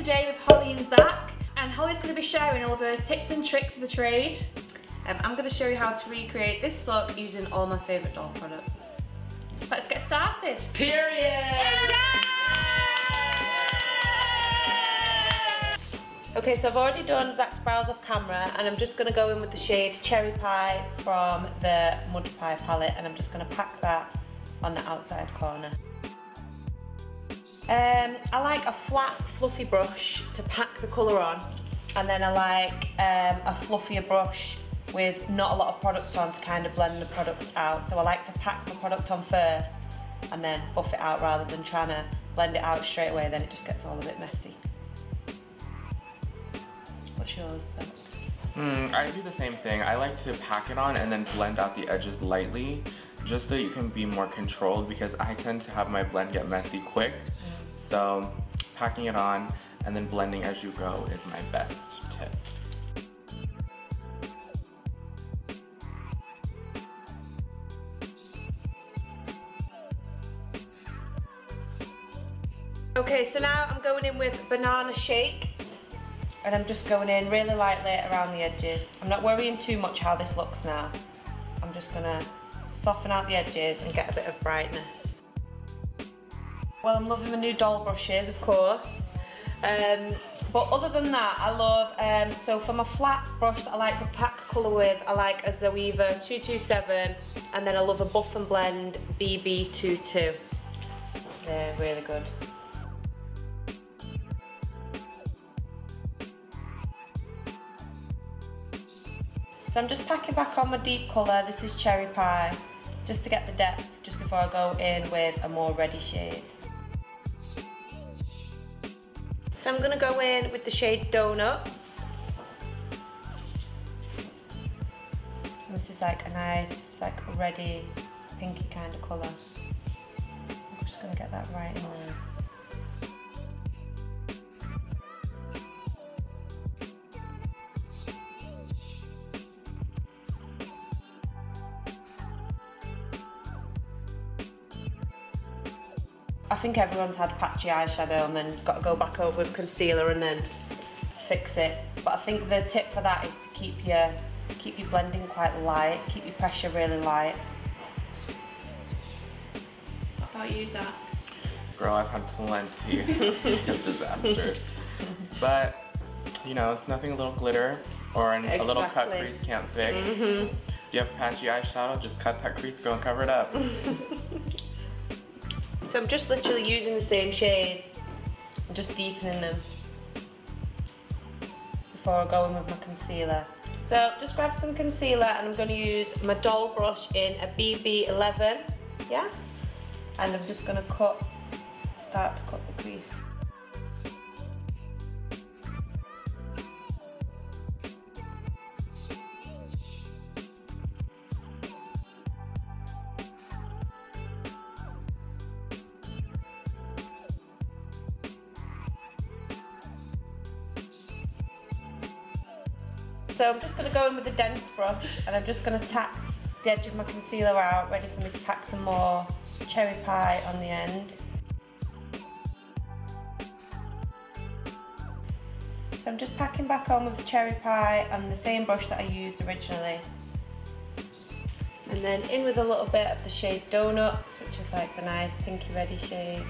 today with Holly and Zach, and Holly's going to be sharing all the tips and tricks of the trade. I'm going to show you how to recreate this look using all my favourite doll products. Let's get started. Period! Okay, so I've already done Zach's brows off camera, and I'm just going to go in with the shade Cherry Pie from the Mudpie palette, and I'm just going to pack that on the outside corner. I like a flat, fluffy brush to pack the colour on, and then I like a fluffier brush with not a lot of product on to kind of blend the product out. So I like to pack the product on first and then buff it out rather than trying to blend it out straight away, then it just gets all a bit messy. What's yours? I do the same thing. I like to pack it on and then blend out the edges lightly, just so you can be more controlled, because I tend to have my blend get messy quick. So packing it on and then blending as you go is my best tip. Okay, so now I'm going in with Banana Shake, and I'm just going in really lightly around the edges. I'm not worrying too much how this looks now. I'm just gonna soften out the edges and get a bit of brightness. Well, I'm loving my new doll brushes, of course. But other than that, I love, so for my flat brush that I like to pack colour with, I like a Zoeva 227, and then I love a Buff and Blend BB22. They're really good. So I'm just packing back on my deep colour. This is Cherry Pie, just to get the depth, just before I go in with a more reddy shade. So I'm going to go in with the shade Donuts. And this is like a nice, like reddy, pinky kind of colour. I'm just going to get that right in there. I think everyone's had patchy eyeshadow and then got to go back over with concealer and then fix it. But I think the tip for that is to keep your blending quite light, keep your pressure really light. What about you, Zach? Girl, I've had plenty of disasters. But, you know, it's nothing a little glitter or a little cut crease can't fix. If you have patchy eyeshadow, just cut that crease, go and cover it up. So I'm just literally using the same shades and just deepening them before I go in with my concealer. So just grab some concealer, and I'm going to use my doll brush in a BB11, yeah? And I'm just going to start to cut the crease. So I'm just going to go in with a dense brush, and I'm just going to tap the edge of my concealer out, ready for me to pack some more Cherry Pie on the end. So I'm just packing back on with the Cherry Pie and the same brush that I used originally. And then in with a little bit of the shade Donuts, which is like the nice pinky reddy shade.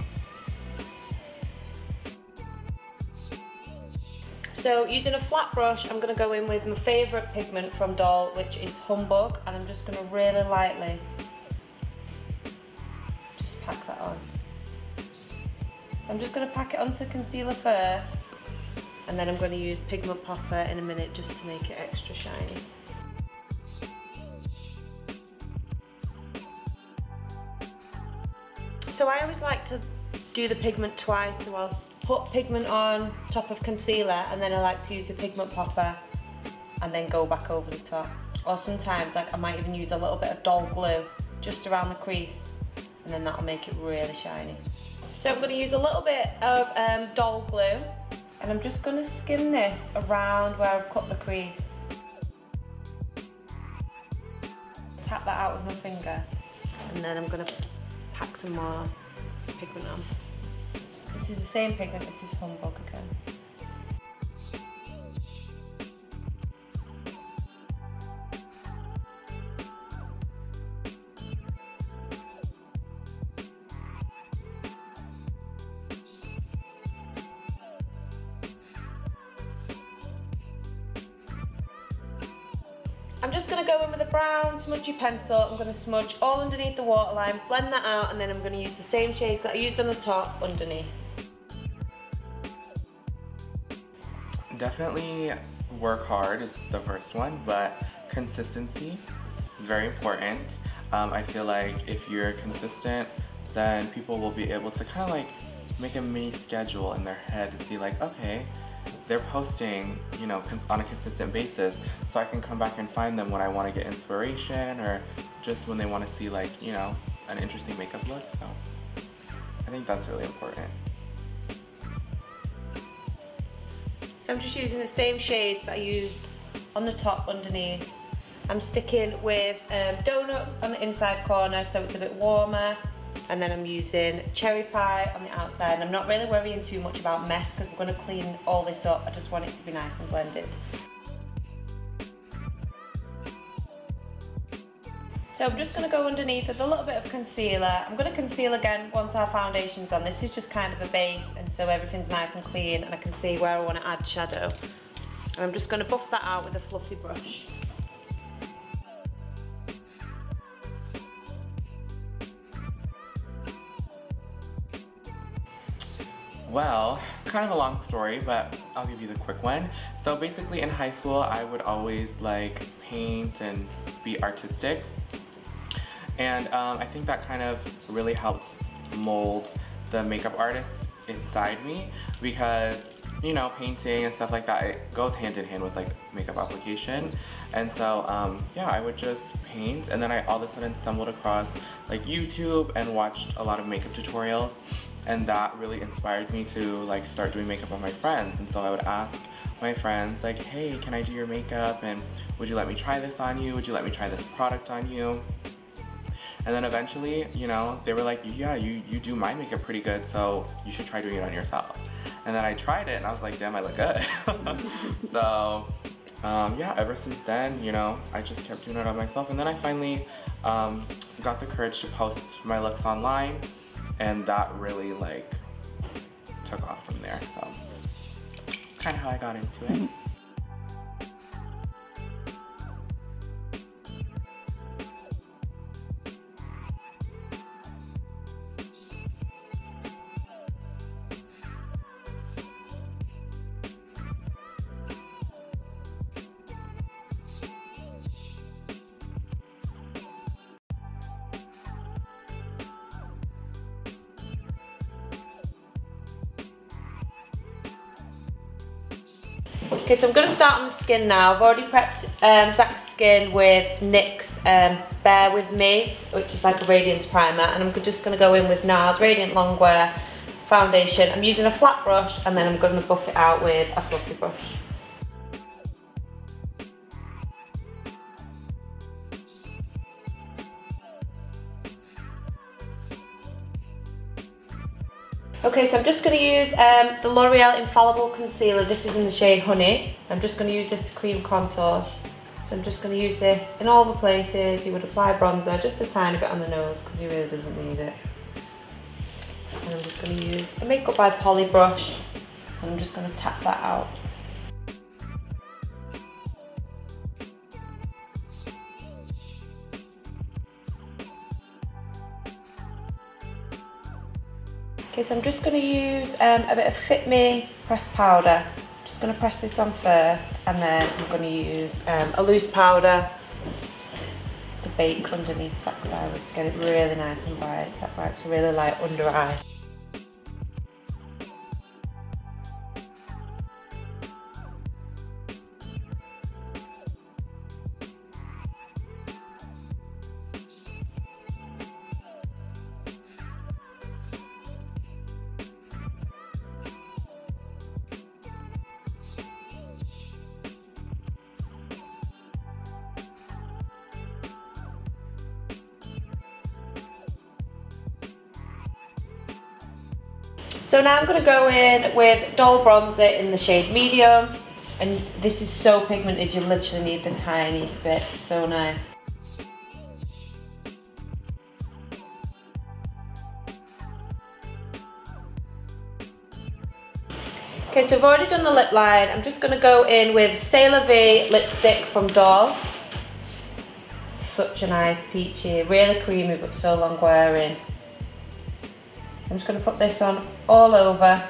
So using a flat brush, I'm going to go in with my favourite pigment from Dole, which is Humbug, and I'm just going to really lightly just pack that on. I'm just going to pack it onto concealer first, and then I'm going to use Pigment Popper in a minute just to make it extra shiny. So I always like to do the pigment twice, so I'll put pigment on top of concealer, and then I like to use the Pigment Popper and then go back over the top. Or sometimes like I might even use a little bit of doll glue just around the crease, and then that'll make it really shiny. So I'm going to use a little bit of doll glue, and I'm just going to skim this around where I've cut the crease. Tap that out with my finger, and then I'm going to pack some more pigment on. This is the same pigment, this is Humbug again. going to go in with a brown smudgy pencil. I'm going to smudge all underneath the waterline, blend that out, and then I'm going to use the same shades that I used on the top underneath. Definitely work hard is the first one, but consistency is very important. I feel like if you're consistent, then people will be able to kind of like make a mini schedule in their head to see like, okay, they're posting, you know, on a consistent basis, so I can come back and find them when I want to get inspiration or just when they want to see like, you know, an interesting makeup look. So I think that's really important. So I'm just using the same shades that I used on the top underneath. I'm sticking with donuts on the inside corner so it's a bit warmer. And then I'm using cherry pie on the outside. And I'm not really worrying too much about mess because we're going to clean all this up. I just want it to be nice and blended. So I'm just going to go underneath with a little bit of concealer. I'm going to conceal again once our foundation's on. This is just kind of a base, and so everything's nice and clean and I can see where I want to add shadow. And I'm just going to buff that out with a fluffy brush. Well, kind of a long story, but I'll give you the quick one. So basically in high school, I would always like paint and be artistic. And I think that kind of really helped mold the makeup artist inside me because, you know, painting and stuff like that, it goes hand in hand with like makeup application. And so, yeah, I would just paint, and then I all of a sudden stumbled across like YouTube and watched a lot of makeup tutorials. And that really inspired me to like start doing makeup on my friends. And so I would ask my friends like, hey, can I do your makeup? And would you let me try this on you? Would you let me try this product on you? And then eventually, you know, they were like, yeah, you do my makeup pretty good, so you should try doing it on yourself. And then I tried it and I was like, damn, I look good. So yeah, ever since then, you know, I just kept doing it on myself. And then I finally got the courage to post my looks online. And that really like took off from there, so kind of how I got into it. Okay, so I'm going to start on the skin now. I've already prepped Zach's skin with NYX Bear With Me, which is like a radiance primer, and I'm just going to go in with NARS Radiant Longwear foundation. I'm using a flat brush and then I'm going to buff it out with a fluffy brush. Okay, so I'm just going to use the L'Oreal Infallible Concealer. This is in the shade Honey. I'm just going to use this to cream contour. So I'm just going to use this in all the places. You would apply bronzer, just a tiny bit on the nose because he really doesn't need it. And I'm just going to use a Makeup by Polly brush and I'm just going to tap that out. Okay, so I'm just going to use a bit of Fit Me pressed powder. I'm just going to press this on first, and then I'm going to use a loose powder to bake underneath Zach's eyelid to get it really nice and bright. Zach likes a really light under eye. So now I'm going to go in with Dole Bronzer in the shade Medium, and this is so pigmented you literally need the tiniest bit. So nice. Okay, so we've already done the lip line. I'm just going to go in with C'est La Vie Lipstick from Dole. such a nice peachy, really creamy but so long wearing. I'm just going to put this on all over,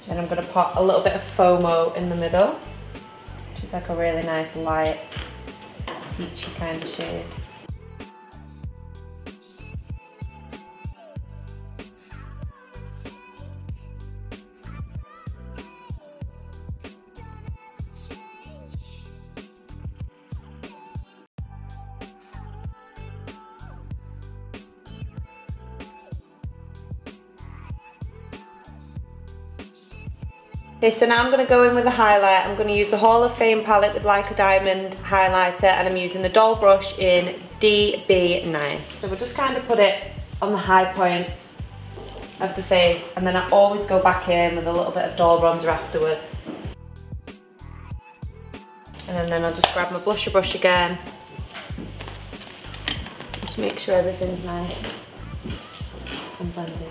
and I'm going to put a little bit of Fomo in the middle, which is like a really nice light peachy kind of shade. Okay, so now I'm going to go in with a highlight. I'm going to use the Hall of Fame palette with Like a Diamond highlighter, and I'm using the Dole brush in DB9. So we'll just kind of put it on the high points of the face, and then I always go back in with a little bit of Dole Bronzer afterwards. And then I'll just grab my blusher brush again. Just make sure everything's nice and blended.